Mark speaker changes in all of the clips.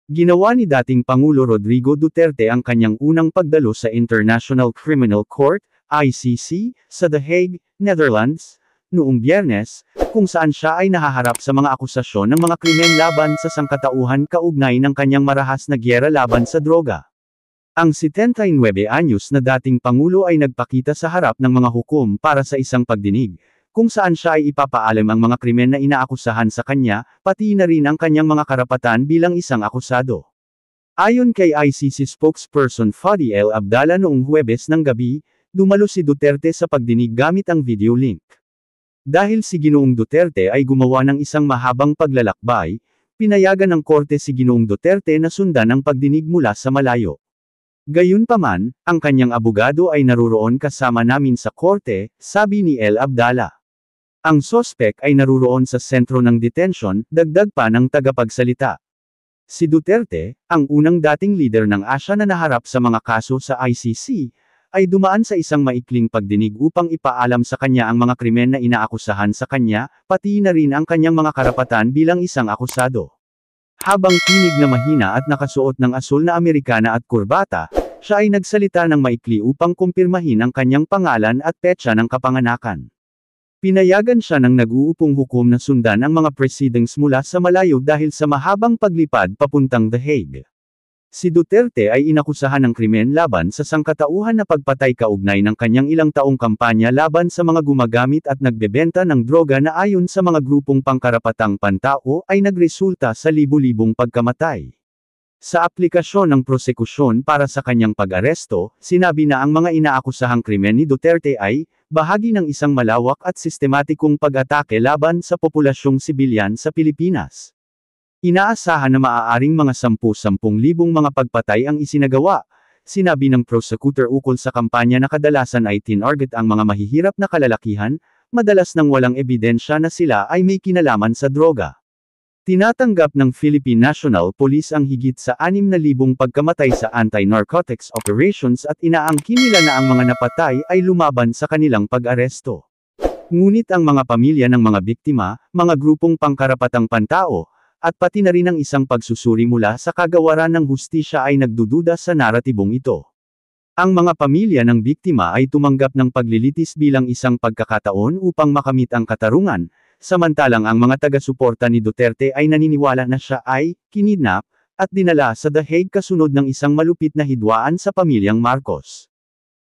Speaker 1: Ginawa ni dating Pangulo Rodrigo Duterte ang kanyang unang pagdalo sa International Criminal Court, ICC, sa The Hague, Netherlands, noong Biyernes, kung saan siya ay nahaharap sa mga akusasyon ng mga krimen laban sa sangkatauhan kaugnay ng kanyang marahas na giyera laban sa droga. Ang 79 anyos na dating Pangulo ay nagpakita sa harap ng mga hukom para sa isang pagdinig, kung saan siya ay ipapaalam ang mga krimen na inaakusahan sa kanya, pati na rin ang kanyang mga karapatan bilang isang akusado. Ayon kay ICC spokesperson Fadi El Abdallah noong Huwebes ng gabi, dumalo si Duterte sa pagdinig gamit ang video link. Dahil si Ginoong Duterte ay gumawa ng isang mahabang paglalakbay, pinayagan ng korte si Ginoong Duterte na sundan ang pagdinig mula sa malayo. Gayunpaman, ang kanyang abogado ay naruroon kasama namin sa korte, sabi ni El Abdallah. Ang sospek ay naruroon sa sentro ng detention, dagdag pa ng tagapagsalita. Si Duterte, ang unang dating leader ng Asia na naharap sa mga kaso sa ICC, ay dumaan sa isang maikling pagdinig upang ipaalam sa kanya ang mga krimen na inaakusahan sa kanya, pati na rin ang kanyang mga karapatan bilang isang akusado. Habang tinig na mahina at nakasuot ng asul na Amerikana at kurbata, siya ay nagsalita ng maikli upang kumpirmahin ang kanyang pangalan at petsa ng kapanganakan. Pinayagan siya ng nag-uupong hukom na sundan ang mga proceedings mula sa malayo dahil sa mahabang paglipad papuntang The Hague. Si Duterte ay inakusahan ng krimen laban sa sangkatauhan na pagpatay kaugnay ng kanyang ilang taong kampanya laban sa mga gumagamit at nagbebenta ng droga na ayon sa mga grupong pangkarapatang pantao ay nagresulta sa libu-libong pagkamatay. Sa aplikasyon ng prosekusyon para sa kanyang pag-aresto, sinabi na ang mga inaakusahang krimen ni Duterte ay bahagi ng isang malawak at sistematikong pag-atake laban sa populasyong sibilyan sa Pilipinas. Inaasahan na maaaring mga 10,000 mga pagpatay ang isinagawa, sinabi ng prosecutor ukol sa kampanya na kadalasan ay tinarget ang mga mahihirap na kalalakihan, madalas nang walang ebidensya na sila ay may kinalaman sa droga. Tinatanggap ng Philippine National Police ang higit sa 6,000 pagkamatay sa anti-narcotics operations at inaangkin nila na ang mga napatay ay lumaban sa kanilang pag-aresto. Ngunit ang mga pamilya ng mga biktima, mga grupong pangkarapatang pantao, at pati na rin ang isang pagsusuri mula sa kagawaran ng hustisya ay nagdududa sa naratibong ito. Ang mga pamilya ng biktima ay tumanggap ng paglilitis bilang isang pagkakataon upang makamit ang katarungan, samantalang ang mga taga-suporta ni Duterte ay naniniwala na siya ay kinidnap at dinala sa The Hague kasunod ng isang malupit na hidwaan sa pamilyang Marcos.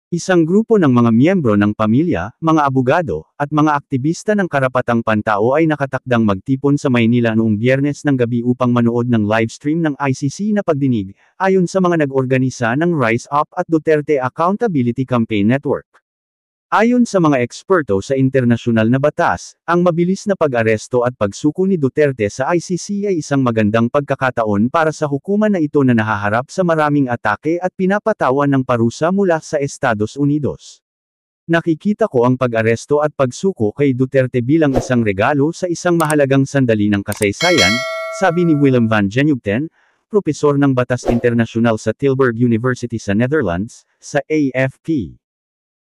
Speaker 1: Isang grupo ng mga miyembro ng pamilya, mga abogado, at mga aktivista ng karapatang pantao ay nakatakdang magtipon sa Maynila noong Biyernes ng gabi upang manood ng livestream ng ICC na pagdinig, ayon sa mga nag-organisa ng Rise Up at Duterte Accountability Campaign Network. Ayon sa mga eksperto sa internasyonal na batas, ang mabilis na pag-aresto at pagsuko ni Duterte sa ICC ay isang magandang pagkakataon para sa hukuman na ito na nahaharap sa maraming atake at pinapatawan ng parusa mula sa Estados Unidos. Nakikita ko ang pag-aresto at pagsuko kay Duterte bilang isang regalo sa isang mahalagang sandali ng kasaysayan, sabi ni Willem van Genugten, propesor ng Batas Internasyonal sa Tilburg University sa Netherlands, sa AFP.